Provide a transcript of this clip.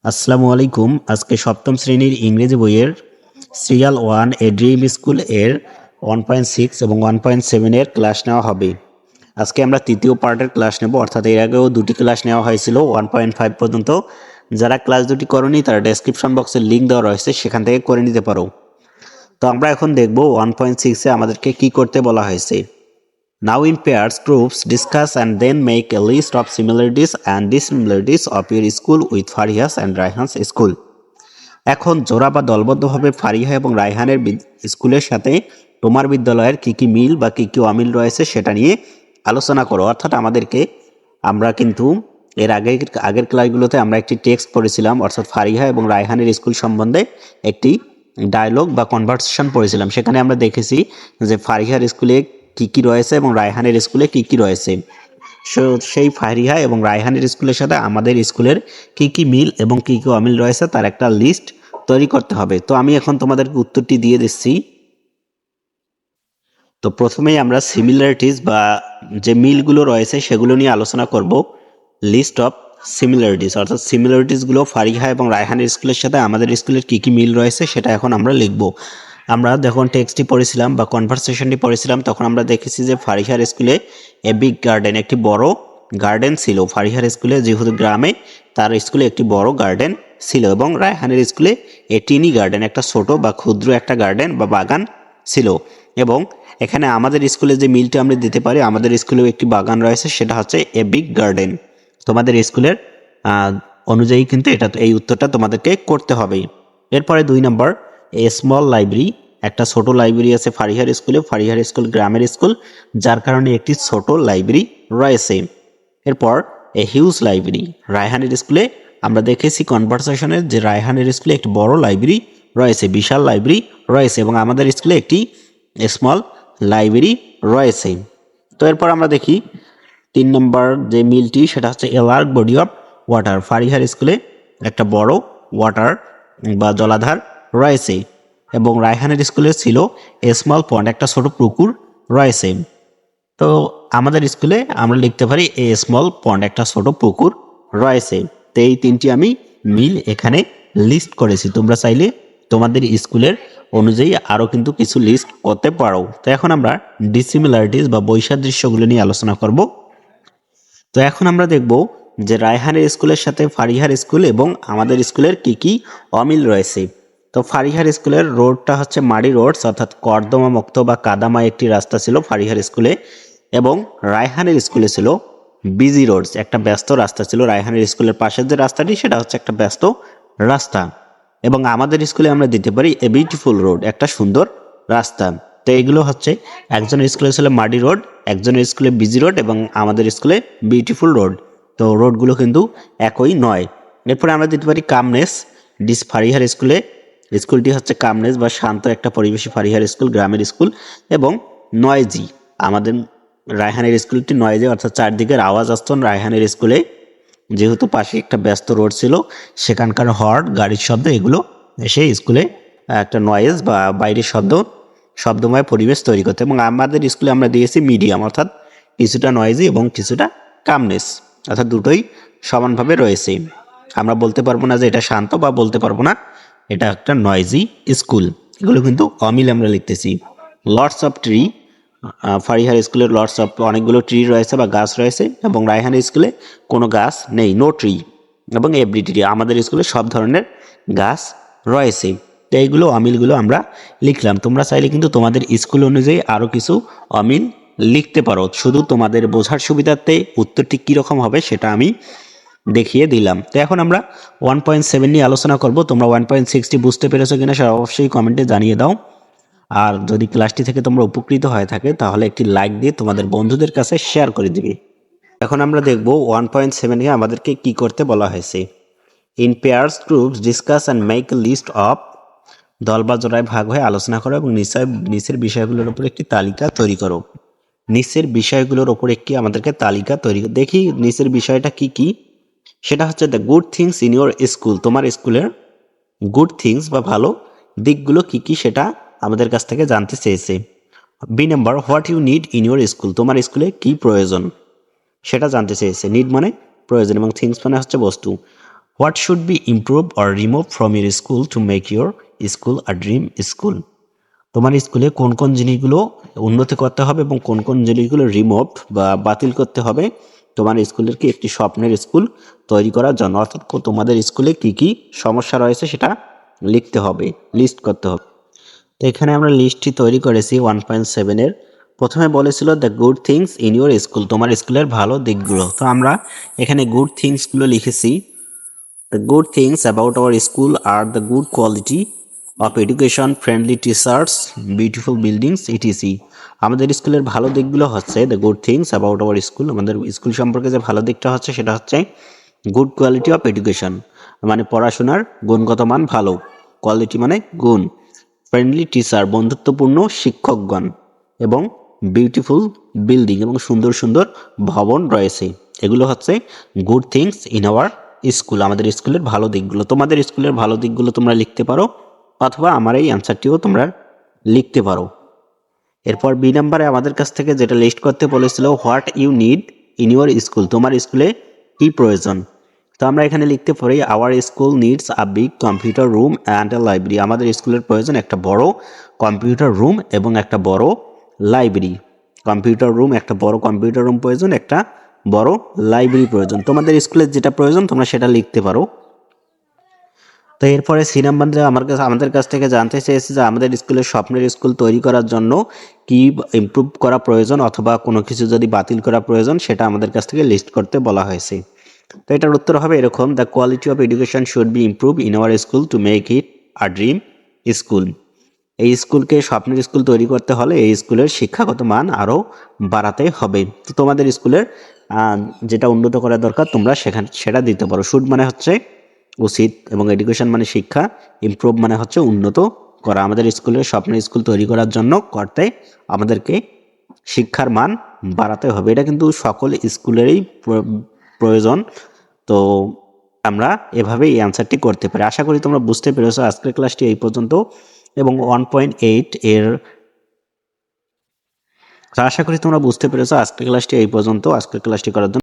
আসসালামু আলাইকুম। আজকে সপ্তম শ্রেণীর ইংরেজি বইয়ের সিরিয়াল 1 এ ড্রিম স্কুল এর 1.6 এবং 1.7 এর ক্লাস নেওয়া হবে। আজকে আমরা তৃতীয় পার্টের ক্লাস নেব, অর্থাৎ এর আগেও দুটি ক্লাস নেওয়া হয়েছিল 1.5 পর্যন্ত। যারা ক্লাস দুটি করনি তারা ডেসক্রিপশন বক্সে লিঙ্ক দেওয়া রয়েছে, সেখান থেকে করে নিতে পারো। তো আমরা এখন দেখব 1.6 এ আমাদেরকে কি করতে বলা হয়েছে। Now in pairs, groups discuss and then make a list of similarities and dissimilarities of your school with Fariha's and Raihan's school. এখন জোড়া বা দলবদ্ধভাবে ফারিহা এবং রায়হানের স্কুলের সাথে তোমার বিদ্যালয়ের কি কি মিল বা কি কি অমিল রয়েছে সেটা নিয়ে আলোচনা করো। অর্থাৎ আমরা কিন্তু এর আগের ক্লাসগুলোতে আমরা একটি টেক্সট পড়েছিলাম, অর্থাৎ ফারিহা এবং রায়হানের স্কুল সম্বন্ধে একটি ডায়লগ বা কনভারসেশন পড়েছিলাম। সেখানে আমরা দেখেছি যে ফারিহার স্কুলে কি কি রয়েছে এবং রায়হানের স্কুলে কি কি রয়েছে। সেই ফারিহা এবং রায়হানের স্কুলের সাথে আমাদের স্কুলের কি কি মিল এবং কি কি অমিল রয়েছে তার একটা লিস্ট তৈরি করতে হবে। তো আমি এখন তোমাদেরকে উত্তরটি দিয়ে দিচ্ছি। তো প্রথমেই আমরা সিমিলারিটিস বা যে মিলগুলো রয়েছে সেগুলো নিয়ে আলোচনা করব। লিস্ট অফ সিমিলারিটিস, অর্থাৎ সিমিলারিটিসগুলো ফারিহা এবং রায়হানের স্কুলের সাথে আমাদের স্কুলের কি কি মিল রয়েছে সেটা এখন আমরা লিখব। আমরা যখন টেক্সটটি পড়েছিলাম বা কনভারসেশনটি পড়েছিলাম তখন আমরা দেখেছি যে ফারিহার স্কুলে এ বিগ গার্ডেন, একটি বড় গার্ডেন ছিল। ফারিহার স্কুলে যেহেতু গ্রামে, তার স্কুলে একটি বড় গার্ডেন ছিল, এবং রায়হানের স্কুলে এ টিনি গার্ডেন, একটা ছোট বা ক্ষুদ্র একটা গার্ডেন বা বাগান ছিল। এবং এখানে আমাদের স্কুলে যে মিলটা আমরা দিতে পারি, আমাদের স্কুলেও একটি বাগান রয়েছে, সেটা হচ্ছে এ বিগ গার্ডেন। তোমাদের স্কুলের অনুযায়ী কিন্তু এই উত্তরটা তোমাদেরকে করতে হবে। এরপরে 2 নম্বর, এ স্মল লাইব্রেরি, একটা ছোট লাইব্রেরি আছে ফারিহার স্কুলে। ফারিহার স্কুল গ্রামের স্কুল, যার কারণে একটি ছোট লাইব্রেরি রয়েছে। এরপর এ হিউজ লাইব্রেরি, রায়হানের স্কুলে আমরা দেখেছি কনভারসেশনের যে রায়হানের স্কুলে একটি বড় লাইব্রেরি রয়েছে, বিশাল লাইব্রেরি রয়েছে, এবং আমাদের স্কুলে একটি স্মল লাইব্রেরি রয়েছে। তো এরপর আমরা দেখি 3 নম্বর যে মিলটি, সেটা হচ্ছে a large body of water. ফারিহার স্কুলে একটা বড় ওয়াটার বা জলাধার রয়েছে, এবং রায়হানের স্কুলে ছিল এ স্মল পন্ড, একটা ছোট পুকুর রয়েছে। তো আমাদের স্কুলে আমরা লিখতে পারি এ স্মল পন্ড, একটা ছোট পুকুর রয়েছে। তো এই 3টি আমি মিল এখানে লিস্ট করেছি। তোমরা চাইলে তোমাদের স্কুলের অনুযায়ী আরও কিন্তু কিছু লিস্ট করতে পারো। তো এখন আমরা ডিসিমিলারিটিস বা বৈসাদৃশ্যগুলো নিয়ে আলোচনা করব। তো এখন আমরা দেখব যে রায়হানের স্কুলের সাথে ফারিহার স্কুল এবং আমাদের স্কুলের কি কি অমিল রয়েছে। তো ফারিহার স্কুলের রোডটা হচ্ছে মাড়ি রোডস, অর্থাৎ কর্দমা মুক্ত বা কাদাময় একটি রাস্তা ছিল ফারিহার স্কুলে, এবং রায়হানের স্কুলে ছিল বিজি রোডস, একটা ব্যস্ত রাস্তা ছিল। রায়হানের স্কুলের পাশের যে রাস্তাটি সেটা হচ্ছে একটা ব্যস্ত রাস্তা, এবং আমাদের স্কুলে আমরা দিতে পারি এ বিউটিফুল রোড, একটা সুন্দর রাস্তা। তো এগুলো হচ্ছে একজনের স্কুলে ছিল মাডি রোড, একজনের স্কুলে বিজি রোড, এবং আমাদের স্কুলে বিউটিফুল রোড। তো রোডগুলো কিন্তু একই নয়। এরপরে আমরা দিতে পারি কামনেস। ফারিহার স্কুলটি হচ্ছে কামনেস বা শান্ত একটা পরিবেশে ফারিহার স্কুল, গ্রামের স্কুল। এবং নয়জি, আমাদের রায়হানের স্কুলটি নয়জি, অর্থাৎ চারদিকের আওয়াজ আসতো রায়হানের স্কুলে, যেহেতু পাশে একটা ব্যস্ত রোড ছিল, সেখানকার হর্ন, গাড়ির শব্দ, এগুলো এসে স্কুলে একটা নয়েজ বা বাইরের শব্দময় পরিবেশ তৈরি করতে। এবং আমাদের স্কুলে আমরা দিয়েছি মিডিয়াম, অর্থাৎ কিছুটা নয়েজি এবং কিছুটা কামনেস, অর্থাৎ দুটোই সমানভাবে রয়েছে। আমরা বলতে পারবো না যে এটা শান্ত, বা বলতে পারবো না এটা একটা নয়েজি স্কুল। এগুলো কিন্তু অমিল আমরা লিখতেছি। লটস অফ ট্রি, ফারিহার স্কুলে লটস অফ, অনেকগুলো ট্রি রয়েছে বা গাছ রয়েছে, এবং রায়হানের স্কুলে কোনো গাছ নেই, নো ট্রি। এবং এভরি ট্রি, আমাদের স্কুলে সব ধরনের গাছ রয়েছে। তো এইগুলো অমিলগুলো আমরা লিখলাম। তোমরা চাইলে কিন্তু তোমাদের স্কুল অনুযায়ী আরও কিছু অমিল লিখতে পারো, শুধু তোমাদের বোঝার সুবিধার্থে উত্তরটি কীরকম হবে সেটা আমি দেখিয়ে দিলাম। তো এখন আমরা 1.7 নিয়ে আলোচনা করব। তোমরা 1.6টি বুঝতে পেরেছো কিনা সেটা অবশ্যই কমেন্টে জানিয়ে দাও। আর যদি ক্লাসটি থেকে তোমরা উপকৃত হয়ে থাকে তাহলে একটি লাইক দিয়ে তোমাদের বন্ধুদের কাছে শেয়ার করে দিবে। এখন আমরা দেখব 1.7 এ আমাদেরকে কি করতে বলা হয়েছে। In pairs groups discuss and make a list of, দল বা জোড়ায় ভাগ হয়ে আলোচনা করো এবং নিচের বিষয়গুলোর উপর একটি তালিকা তৈরি করো। নিচের বিষয়গুলোর উপর একটি আমাদেরকে তালিকা তৈরি, দেখি নিচের বিষয়টা কি কি। সেটা হচ্ছে the good things in your school, তোমার স্কুলের গুড থিংস বা ভালো দিকগুলো কি কি সেটা আমাদের কাছ থেকে জানতে চেয়েছে। B number, what you need in your school, তোমার স্কুলে কি প্রয়োজন সেটা জানতে চেয়েছে। নিড মানে প্রয়োজন, এবং থিংস মানে হচ্ছে বস্তু। What should be improve or remove from your school to make your school a dream school? তোমার স্কুলে কোন কোন জিনিসগুলো উন্নতি করতে হবে এবং কোন কোন জিনিসগুলো রিমুভ বা বাতিল করতে হবে তোমার স্কুলের কি একটি স্বপ্নের স্কুল তৈরি করার জন্য, অর্থাৎ তোমাদের স্কুলে কি কি সমস্যা রয়েছে সেটা লিখতে হবে, লিস্ট করতে হবে। তো এখানে আমরা লিস্টটি তৈরি করেছি 1.7-এর। প্রথমে বলেছিল the good things in your school, তোমার স্কুলের ভালো দিকগুলো। তো আমরা এখানে গুড থিংসগুলো লিখেছি। The good things about our school are the good quality of education, friendly teachers, beautiful buildings, etc. আমাদের স্কুলের ভালো দিকগুলো হচ্ছে the good things about our school, আমাদের স্কুল সম্পর্কে যে ভালো দিকটা হচ্ছে সেটা হচ্ছে গুড কোয়ালিটি অফ এডুকেশন, মানে পড়াশোনার গুণগত মান ভালো, কোয়ালিটি মানে গুণ, ফ্রেন্ডলি টিচার বন্ধুত্বপূর্ণ শিক্ষকগণ, এবং বিউটিফুল বিল্ডিং এবং সুন্দর সুন্দর ভবন রয়েছে। এগুলো হচ্ছে good things in our school, আমাদের স্কুলের ভালো দিকগুলো। তোমাদের স্কুলের ভালো দিকগুলো তোমরা লিখতে পারো, অথবা আমার এই অ্যান্সারটিও তোমরা লিখতে পারো। এরপর বি নাম্বারে আমাদের কাছ থেকে যেটা লিস্ট করতে বলেছিল, what you need in your school, তোমার স্কুলে কী প্রয়োজন। তো আমরা এখানে লিখতে পারি our school needs a big computer room and a library, আমাদের স্কুলের প্রয়োজন একটা বড় কম্পিউটার রুম এবং একটা বড় লাইব্রেরি। কম্পিউটার রুম, একটা বড় কম্পিউটার রুম প্রয়োজন, একটা বড় লাইব্রেরি প্রয়োজন। তোমাদের স্কুলের যেটা প্রয়োজন তোমরা সেটা লিখতে পারো। তো এরপরে সি নাম্বার আমাদের কাছ থেকে জানতে চেয়েছে যে আমাদের স্কুলের স্বপ্নের স্কুল তৈরি করার জন্য কি ইমপ্রুভ করা প্রয়োজন অথবা কোনো কিছু যদি বাতিল করা প্রয়োজন সেটা আমাদের কাছ থেকে লিস্ট করতে বলা হয়েছে। তো এটার উত্তর হবে এরকম, the quality of education should be improve in our school to make it a dream school. এই স্কুলকে স্বপ্নের স্কুল তৈরি করতে হলে এই স্কুলের শিক্ষাগত মান আরও বাড়াতে হবে। তো তোমাদের স্কুলের যেটা উন্নত করা দরকার তোমরা সেটা দিতে পারো। শুড মানে হচ্ছে উচিত এবং এডুকেশন মানে শিক্ষা, ইমপ্রুভ মানে হচ্ছে উন্নত করা। আমাদের স্কুলের স্বপ্নের স্কুল তৈরি করার জন্য করতে আমাদেরকে শিক্ষার মান বাড়াতে হবে। এটা কিন্তু সকল স্কুলেরই প্রয়োজন। তো আমরা এভাবে এই অ্যান্সারটি করতে পারি। আশা করি তোমরা বুঝতে পেরেছো। আজকের ক্লাসটি এই পর্যন্ত এবং 1.8 এর আশা করি তোমরা বুঝতে পেরেছো। আজকের ক্লাসটি এই পর্যন্ত। আজকের ক্লাসটি করার জন্য